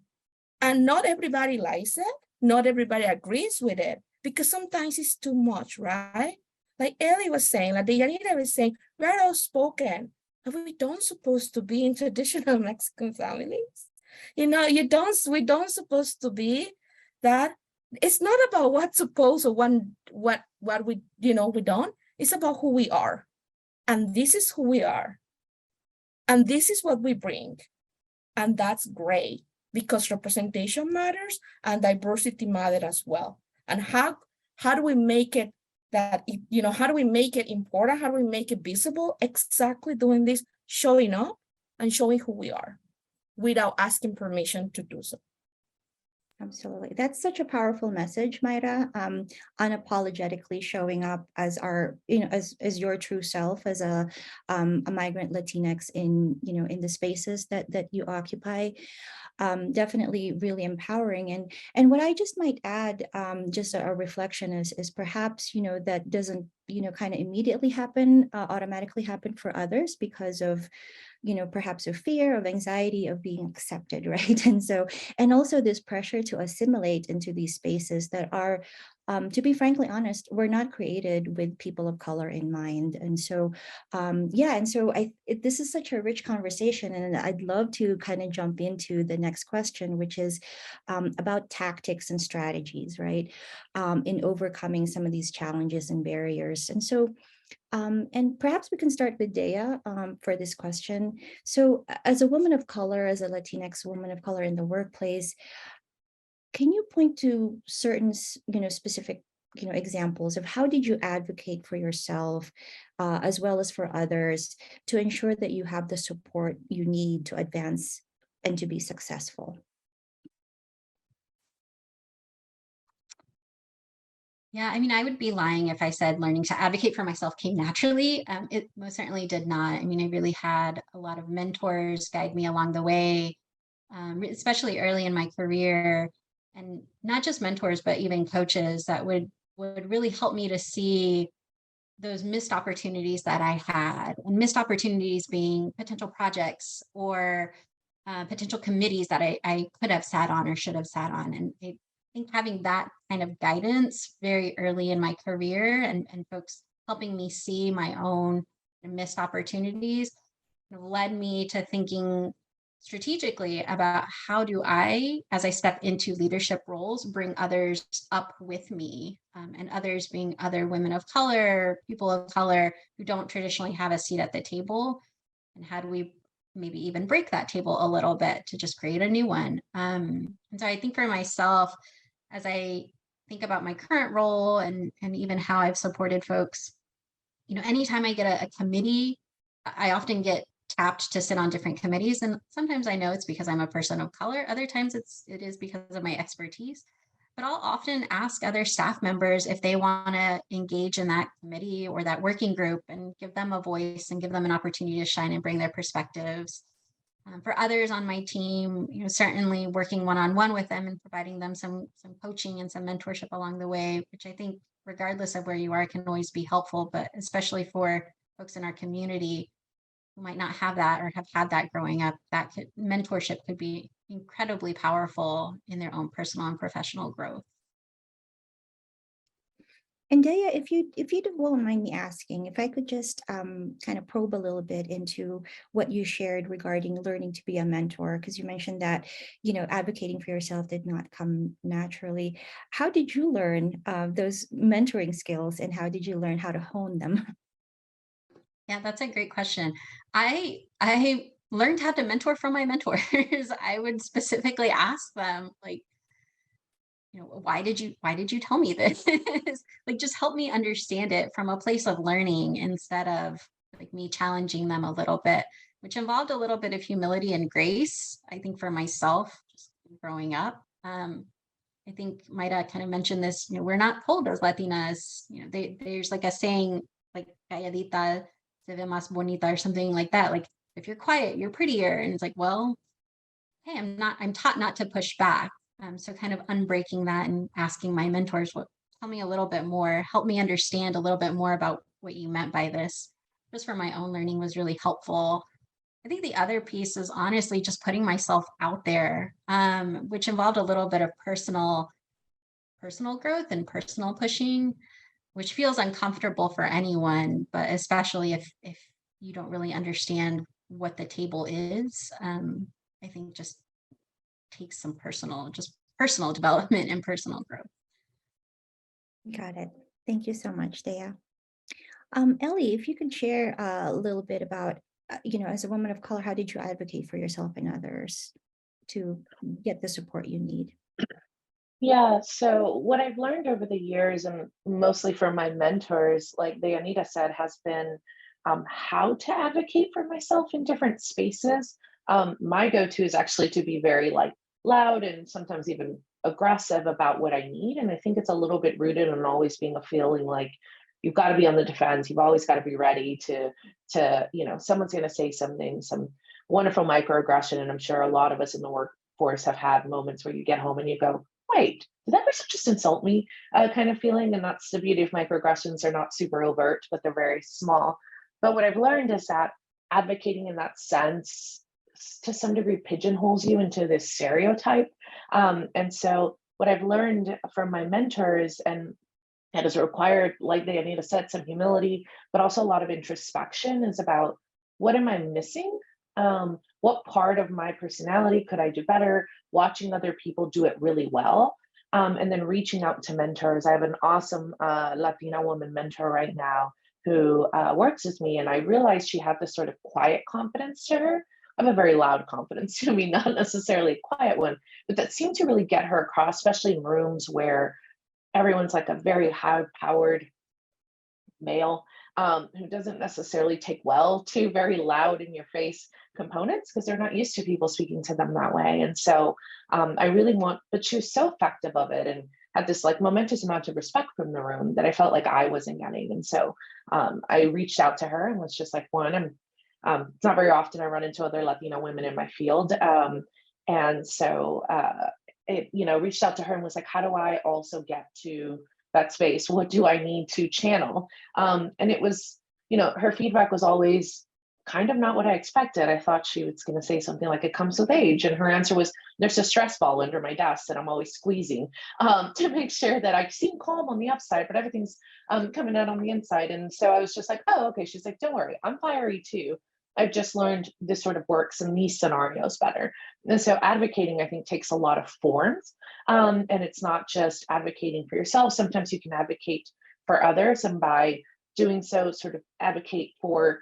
And not everybody likes it. Not everybody agrees with it, because sometimes it's too much, right? Like Ellie was saying, like Deyanira was saying, we're outspoken. And we don't supposed to be in traditional Mexican families. We don't supposed to be that. It's not about what's supposed or what we, we don't. It's about who we are. And this is who we are. And this is what we bring. And that's great, because representation matters and diversity matters as well. And how do we make it that, how do we make it important? How do we make it visible? Exactly doing this, showing up and showing who we are without asking permission to do so. Absolutely. That's such a powerful message, Mayra. Unapologetically showing up as our, as your true self, as a migrant Latinx in the spaces that you occupy. Definitely really empowering. And what I just might add, just a reflection is perhaps, that doesn't, kind of immediately happen, automatically happen for others because of, perhaps of fear, of anxiety, of being accepted, right? And also this pressure to assimilate into these spaces that are, to be frankly honest, were not created with people of color in mind. And so, this is such a rich conversation, and I'd love to kind of jump into the next question, which is about tactics and strategies, right? In overcoming some of these challenges and barriers. And so, and perhaps we can start with Dea for this question. So as a woman of color, as a Latinx woman of color in the workplace, can you point to certain, specific, examples of how did you advocate for yourself as well as for others to ensure that you have the support you need to advance and to be successful? Yeah, I mean, I would be lying if I said learning to advocate for myself came naturally. It most certainly did not. I mean, I really had a lot of mentors guide me along the way, especially early in my career, and not just mentors, but even coaches that would really help me to see those missed opportunities that I had, and missed opportunities being potential projects or potential committees that I could have sat on or should have sat on. And I think having that kind of guidance very early in my career and folks helping me see my own missed opportunities led me to thinking strategically about how do I, as I step into leadership roles, bring others up with me, and others being other women of color, people of color who don't traditionally have a seat at the table. And how do we maybe even break that table a little bit to just create a new one? And so I think for myself, as I think about my current role and even how I've supported folks, anytime I get a committee, I often get tapped to sit on different committees. And sometimes I know it's because I'm a person of color. Other times it is because of my expertise. but I'll often ask other staff members if they want to engage in that committee or that working group and give them a voice and give them an opportunity to shine and bring their perspectives. For others on my team, certainly working one-on-one with them and providing them some coaching and some mentorship along the way, which I think regardless of where you are can always be helpful, but especially for folks in our community who might not have that or have had that growing up, mentorship could be incredibly powerful in their own personal and professional growth. And Daya, if you won't mind me asking, if I could just kind of probe a little bit into what you shared regarding learning to be a mentor, because you mentioned that, advocating for yourself did not come naturally. How did you learn those mentoring skills, and how did you learn how to hone them? Yeah, that's a great question. I learned how to mentor from my mentors. I would specifically ask them, like, why did you tell me this? Like, just help me understand it from a place of learning instead of like me challenging them a little bit, which involved a little bit of humility and grace, I think, for myself, just growing up. I think Maida kind of mentioned this, we're not told as Latinas, there's like a saying, like, calladita se ve más bonita, or something like that. Like, if you're quiet, you're prettier. And it's like, well, hey, I'm taught not to push back. So kind of unbreaking that and asking my mentors, tell me a little bit more, help me understand a little bit more about what you meant by this, just for my own learning, was really helpful. I think the other piece is honestly just putting myself out there, which involved a little bit of personal growth and personal pushing, which feels uncomfortable for anyone, but especially if you don't really understand what the table is. I think just takes some personal development and personal growth. Got it. Thank you so much, Daya. Ellie, if you could share a little bit about, as a woman of color, how did you advocate for yourself and others to get the support you need? Yeah, so what I've learned over the years, and mostly from my mentors, like Dayanita said, has been how to advocate for myself in different spaces. My go-to is actually to be very loud and sometimes even aggressive about what I need. And I think it's a little bit rooted in always being a feeling like you've got to be on the defense. You've always got to be ready to someone's going to say something, some wonderful microaggression. And I'm sure a lot of us in the workforce have had moments where you get home and you go, wait, did that person just insult me? Kind of feeling. And that's the beauty of microaggressions. They're not super overt, but they're very small. But what I've learned is that advocating in that sense, to some degree, pigeonholes you into this stereotype. And so what I've learned from my mentors, and it has required, like Dayanita said, some humility, but also a lot of introspection, is about what am I missing? What part of my personality could I do better? Watching other people do it really well. And then reaching out to mentors. I have an awesome Latina woman mentor right now who works with me. And I realized she had this sort of quiet confidence to her. I have a very loud confidence to me, not necessarily a quiet one, but that seemed to really get her across, especially in rooms where everyone's like a very high-powered male who doesn't necessarily take well to very loud in your face components because they're not used to people speaking to them that way. And so I really but she was so effective of it and had this momentous amount of respect from the room that I felt like I wasn't getting. And so I reached out to her and was just like, it's not very often I run into other Latino women in my field. And so reached out to her and was like, how do I also get to that space? What do I need to channel? And it was, her feedback was always kind of not what I expected. I thought she was going to say something like, it comes with age. And her answer was, there's a stress ball under my desk that I'm always squeezing to make sure that I seem calm on the upside, but everything's coming out on the inside. And so I was just like, oh, okay. She's like, don't worry, I'm fiery too. I've just learned this sort of works in these scenarios better. And so advocating, I think, takes a lot of forms. And it's not just advocating for yourself. Sometimes you can advocate for others. And by doing so, sort of advocate for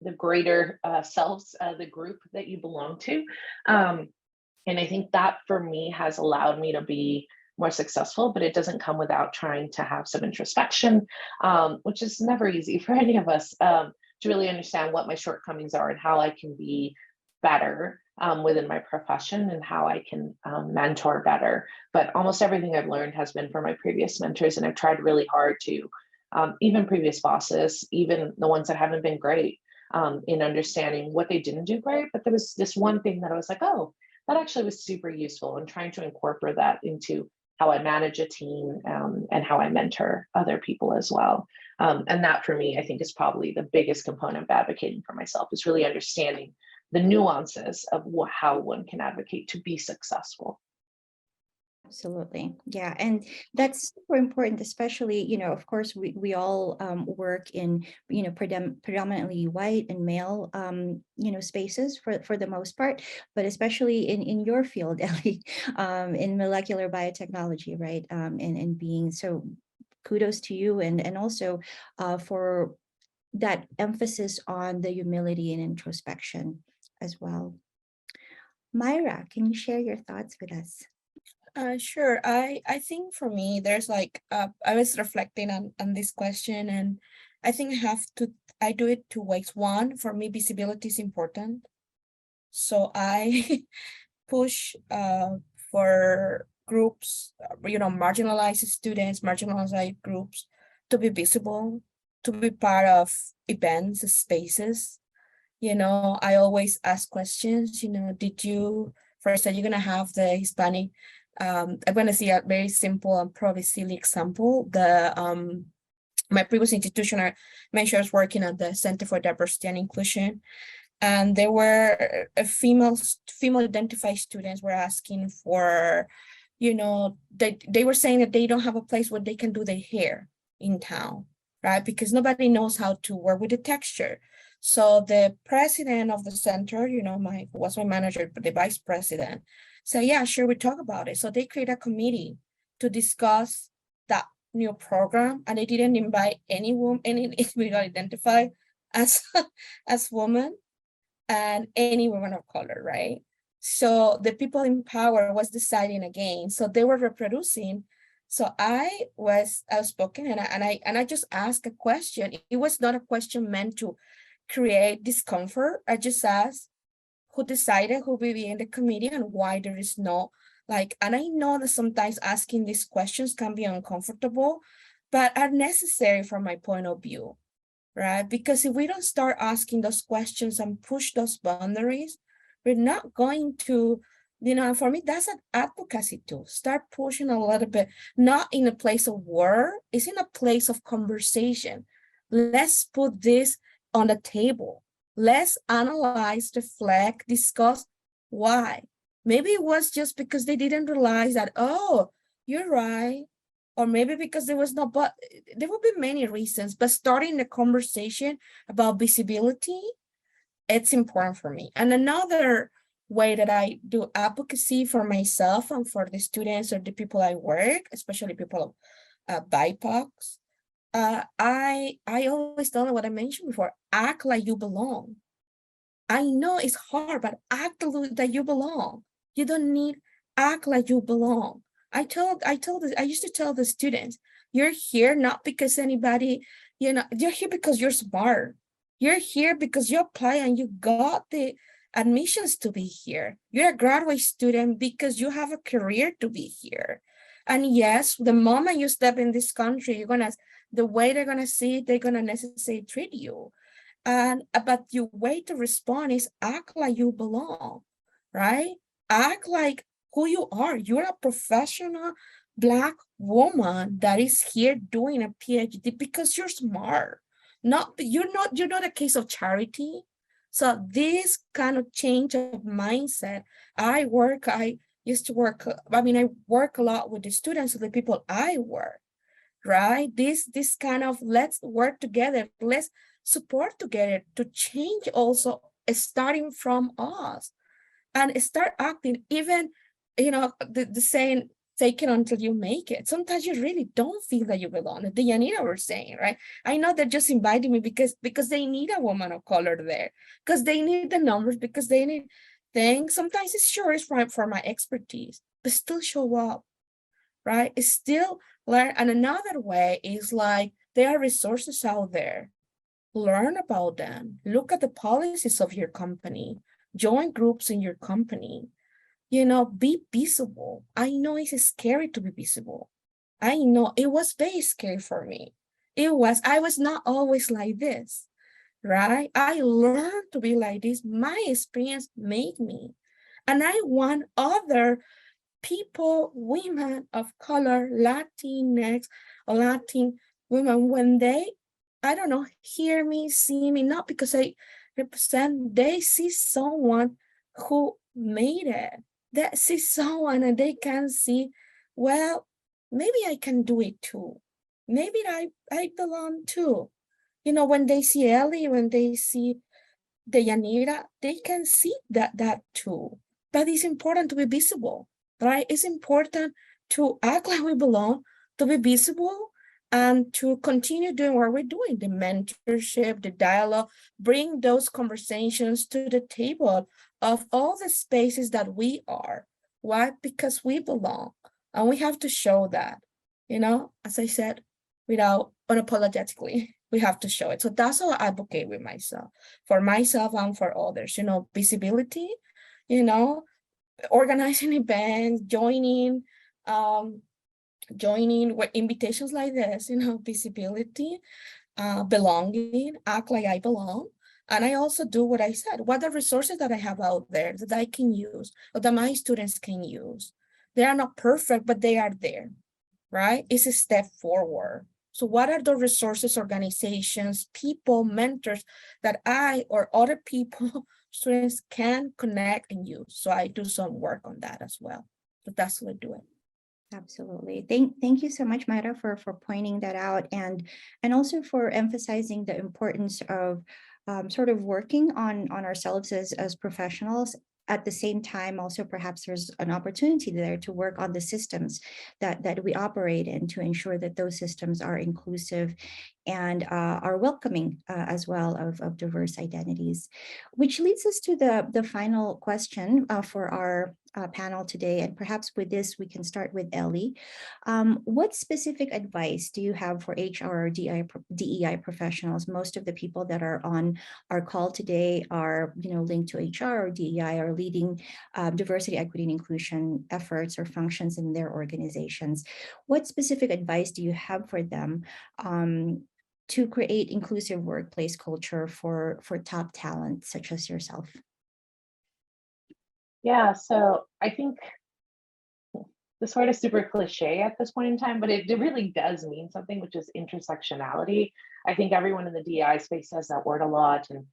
the greater selves, the group that you belong to. And I think that for me has allowed me to be more successful, but it doesn't come without trying to have some introspection, which is never easy for any of us. To really understand what my shortcomings are and how I can be better. within my profession and how I can mentor better. But almost everything I've learned has been from my previous mentors, and I've tried really hard to, even previous bosses, even the ones that haven't been great, in understanding what they didn't do great. But there was this one thing that I was like, oh, that actually was super useful, and trying to incorporate that into how I manage a team, and how I mentor other people as well. And that for me, I think is probably the biggest component of advocating for myself, is really understanding the nuances of how one can advocate to be successful. Absolutely. Yeah. And that's super important, especially, of course, we all work in, predominantly white and male, spaces for the most part, but especially in your field, Ellie, in molecular biotechnology, right? And being so, kudos to you, and also for that emphasis on the humility and introspection as well. Myra, can you share your thoughts with us? Sure. I think for me, there's like, I was reflecting on this question, and I think I do it two ways. One, for me, visibility is important. So I push for groups, marginalized students, marginalized groups to be visible, to be part of events, spaces. I always ask questions, first, are you going to have the Hispanic, I'm going to see a very simple and probably silly example. My previous institution, I mentioned I was working at the Center for Diversity and Inclusion, and there were female identified students were asking for, they were saying that they don't have a place where they can do their hair in town, right? Because nobody knows how to work with the texture. So the president of the center, was my manager, but the vice president said, yeah, sure, we talk about it. So they created a committee to discuss that new program, and they didn't invite any woman, any individual identified as woman, and any woman of color, right? So the people in power was deciding again. So they were reproducing. So I was outspoken, and I just asked a question. It was not a question meant to create discomfort. I just asked who decided who will be in the committee and why there is no, and I know that sometimes asking these questions can be uncomfortable, but are necessary from my point of view, right? Because if we don't start asking those questions and push those boundaries, we're not going to, for me, that's an advocacy tool. Start pushing a little bit, not in a place of war, it's in a place of conversation. Let's put this on the table. Let's analyze, reflect, discuss why. Maybe it was just because they didn't realize that, oh, you're right. Or maybe because there was no, but there will be many reasons, but starting the conversation about visibility, it's important for me. And another way that I do advocacy for myself and for the students or the people I work, especially people of BIPOCs, I always tell them what I mentioned before, act like you belong. I know it's hard, but act like you belong. You don't need, act like you belong. I used to tell the students, you're here not because anybody, you're here because you're smart. You're here because you apply and you got the admissions to be here. You're a graduate student because you have a career to be here. And yes, the moment you step in this country, the way they're gonna see it, they're gonna necessarily treat you. But your way to respond is act like you belong, right? Act like who you are. You're a professional Black woman that is here doing a PhD because you're smart. You're not a case of charity. So this kind of change of mindset, I work a lot with the students of the people I work, right? This kind of, let's work together, let's support together to change also, starting from us, and start acting. Even, the saying, fake it until you make it. Sometimes you really don't feel that you belong. The Yanira were saying, right? I know they're just inviting me because they need a woman of color there, because they need the numbers, because they need things. Sometimes it's right for my expertise, but still show up, right? It's still learn. And another way is there are resources out there. Learn about them. Look at the policies of your company. join groups in your company, be visible. I know it's scary to be visible. I know it was very scary for me. I was not always like this, right? I learned to be like this. My experience made me. And I want other people, women of color, Latinx, or Latin women, when they, I don't know, hear me, see me, not because I represent, they see someone who made it. They see someone and they can see, well, maybe I can do it too. Maybe I belong too. When they see Ellie, when they see the Yanira, they can see that too. But it's important to be visible, right? It's important to act like we belong, to be visible, and to continue doing what we're doing, the mentorship, the dialogue, bring those conversations to the table of all the spaces that we are. Why? Because we belong. And we have to show that, as I said, without unapologetically, we have to show it. So that's how I advocate for myself and for others, visibility, organizing events, joining with invitations like this, visibility, belonging, act like I belong. And I also do what I said, what are the resources that I have out there that I can use or that my students can use? They are not perfect, but they are there, right? It's a step forward. So what are the resources, organizations, people, mentors that I or other people, students can connect and use? So I do some work on that as well. So that's what I do. Absolutely. Thank you so much, Mayra, for pointing that out and also for emphasizing the importance of sort of working on ourselves as professionals. At the same time, also perhaps there's an opportunity there to work on the systems that we operate in to ensure that those systems are inclusive and are welcoming as well of diverse identities, which leads us to the final question for our panel today. And perhaps with this, we can start with Ellie. What specific advice do you have for HR or DEI professionals? Most of the people that are on our call today are, linked to HR or DEI or leading diversity, equity, and inclusion efforts or functions in their organizations. What specific advice do you have for them to create inclusive workplace culture for top talent such as yourself? Yeah, so I think this word is super cliche at this point in time, but it really does mean something, which is intersectionality. I think everyone in the DEI space says that word a lot. And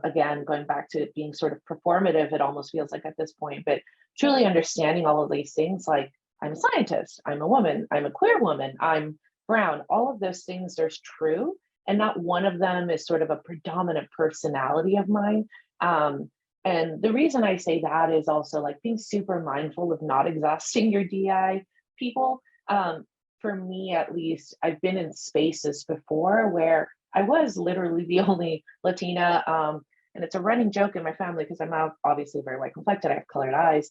again, going back to it being sort of performative, it almost feels like at this point, but truly understanding all of these things, like I'm a scientist, I'm a woman, I'm a queer woman, I'm brown, all of those things are true. And not one of them is sort of a predominant personality of mine. And the reason I say that is also like being super mindful of not exhausting your DI people. For me, at least, I've been in spaces before where I was literally the only Latina. And it's a running joke in my family because I'm obviously very white complected, I have colored eyes,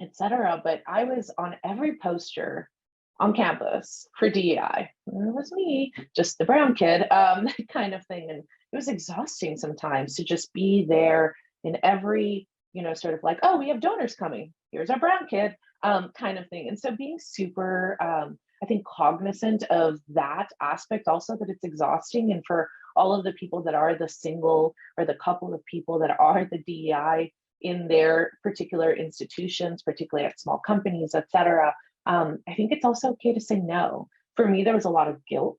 etc. But I was on every poster on campus for DEI. It was me, just the brown kid, kind of thing. And it was exhausting sometimes to just be there in every, sort of like, oh, we have donors coming, here's our brown kid, kind of thing. And so being super, I think, cognizant of that aspect also, that it's exhausting. And for all of the people that are the single or the couple of people that are the DEI in their particular institutions, particularly at small companies, et cetera, I think it's also okay to say no. For me, there was a lot of guilt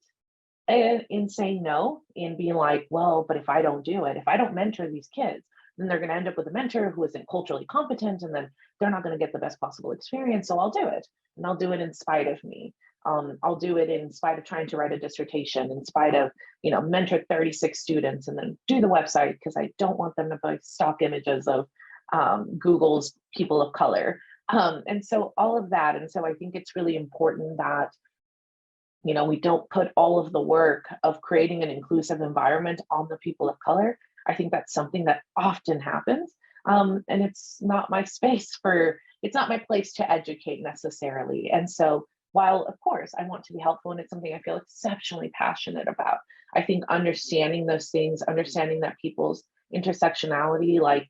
in saying no, in being like, well, but if I don't do it, if I don't mentor these kids, then they're going to end up with a mentor who isn't culturally competent, and then they're not going to get the best possible experience. So I'll do it, and I'll do it in spite of me. I'll do it in spite of trying to write a dissertation, in spite of, mentor 36 students and then do the website because I don't want them to buy stock images of Google's people of color. And so all of that. And so I think it's really important that, we don't put all of the work of creating an inclusive environment on the people of color. I think that's something that often happens. And it's not my it's not my place to educate necessarily. And so while, of course, I want to be helpful and it's something I feel exceptionally passionate about, I think understanding those things, understanding that people's intersectionality like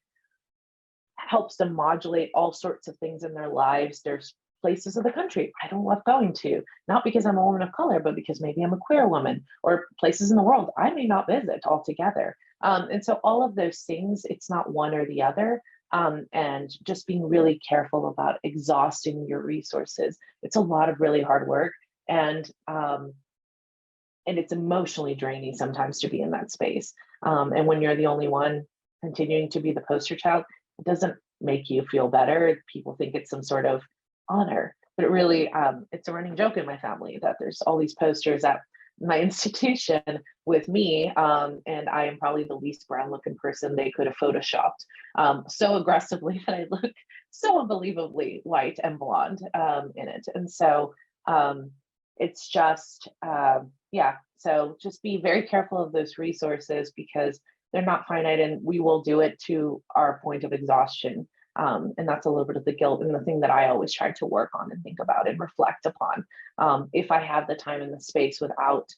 helps them modulate all sorts of things in their lives. There's places of the country I don't love going to, not because I'm a woman of color, but because maybe I'm a queer woman, or places in the world I may not visit altogether. And so all of those things, it's not one or the other. And just being really careful about exhausting your resources. It's a lot of really hard work, and it's emotionally draining sometimes to be in that space. And when you're the only one continuing to be the poster child, it doesn't make you feel better. People think it's some sort of honor, but it really, it's a running joke in my family that there's all these posters at my institution with me, and I am probably the least brown looking person they could have photoshopped so aggressively that I look so unbelievably white and blonde in it. And so it's just, yeah, so just be very careful of those resources because they're not finite, and we will do it to our point of exhaustion. And that's a little bit of the guilt and the thing that I always try to work on and think about and reflect upon. If I have the time and the space without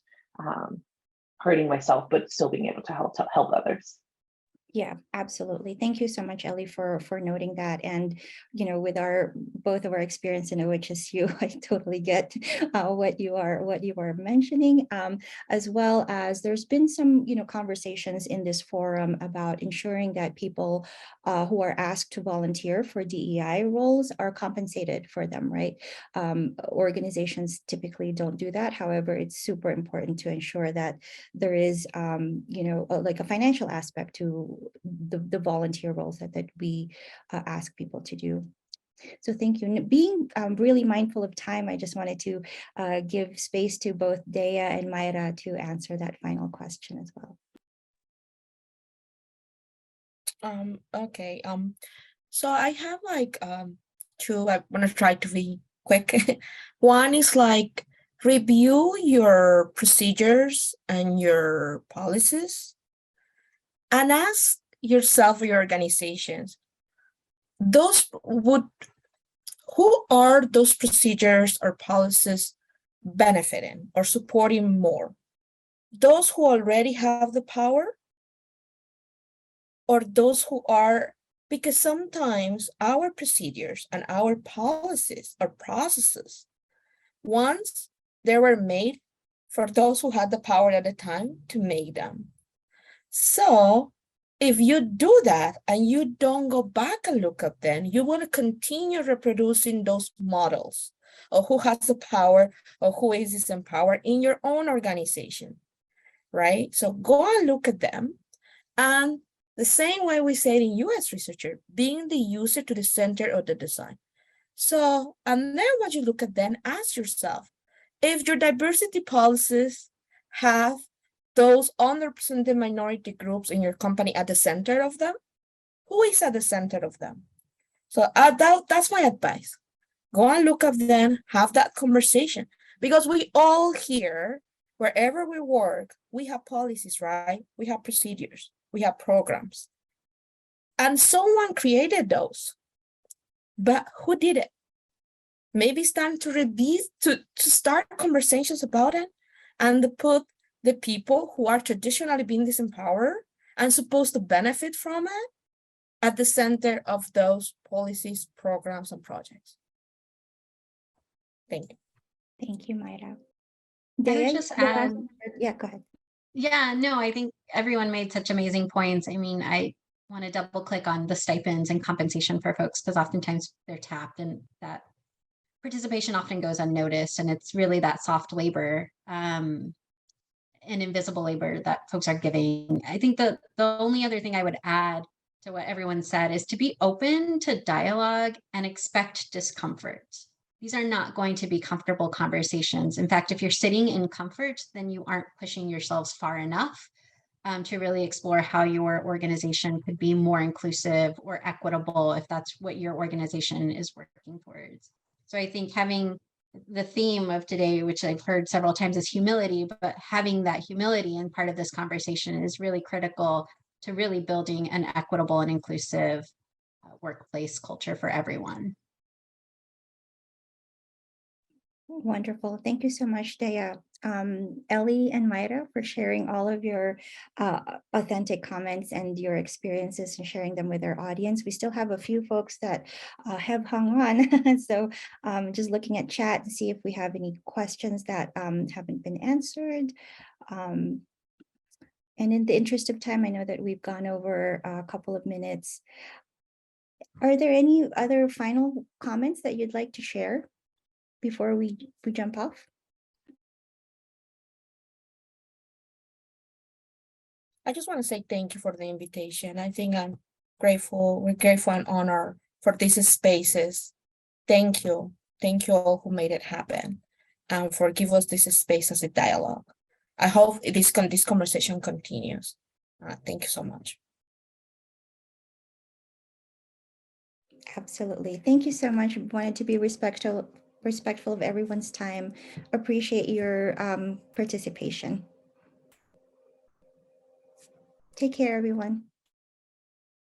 hurting myself, but still being able to help others. Yeah, absolutely. Thank you so much, Ellie, for noting that. And, you know, with both of our experience in OHSU, I totally get what you are mentioning, as well as there's been some, you know, conversations in this forum about ensuring that people who are asked to volunteer for DEI roles are compensated for them, right? Organizations typically don't do that. However, it's super important to ensure that there is, you know, like a financial aspect to the volunteer roles that we ask people to do. So thank you. And being really mindful of time, I just wanted to give space to both Dea and Mayra to answer that final question as well. Okay. So I have like two. I want to try to be quick. One is like review your procedures and your policies, and ask yourself or your organizations, who are those procedures or policies benefiting or supporting more? Those who already have the power, or those who are, because sometimes our procedures and our policies or processes, once they were made for those who had the power at the time to make them. So if you do that and you don't go back and look at them, you will continue reproducing those models of who has the power or who is disempowered in your own organization, right? So go and look at them. And the same way we say it in US researcher, being the user to the center of the design. So, and then when you look at them, ask yourself, if your diversity policies have those underrepresented minority groups in your company at the center of them, who is at the center of them? So that's my advice. Go and look at them, have that conversation, because we all here, wherever we work, we have policies, right? We have procedures, we have programs. And someone created those, but who did it? Maybe it's time to start conversations about it and to put the people who are traditionally being disempowered and supposed to benefit from it at the center of those policies, programs, and projects. Thank you. Thank you, Mayra. I would Dea, just add, yeah, go ahead. yeah, no, I think everyone made such amazing points. I mean, I want to double click on the stipends and compensation for folks because oftentimes they're tapped and that participation often goes unnoticed, and it's really that soft labor and invisible labor that folks are giving. I think the only other thing I would add to what everyone said is to be open to dialogue and expect discomfort. These are not going to be comfortable conversations. In fact, if you're sitting in comfort, then you aren't pushing yourselves far enough to really explore how your organization could be more inclusive or equitable if that's what your organization is working towards. So I think having the theme of today, which I've heard several times, is humility, but having that humility in part of this conversation is really critical to really building an equitable and inclusive workplace culture for everyone. Wonderful. Thank you so much, Dea. Ellie and Myra, for sharing all of your authentic comments and your experiences and sharing them with our audience. We still have a few folks that have hung on. So just looking at chat to see if we have any questions that haven't been answered. And in the interest of time, I know that we've gone over a couple of minutes. Are there any other final comments that you'd like to share before we jump off? I just want to say thank you for the invitation. I think I'm grateful. We're grateful and honored for these spaces. Thank you. Thank you all who made it happen and for give us this space as a dialogue. I hope this conversation continues. Thank you so much. Absolutely. Thank you so much. Wanted to be respectful of everyone's time. Appreciate your participation. Take care, everyone.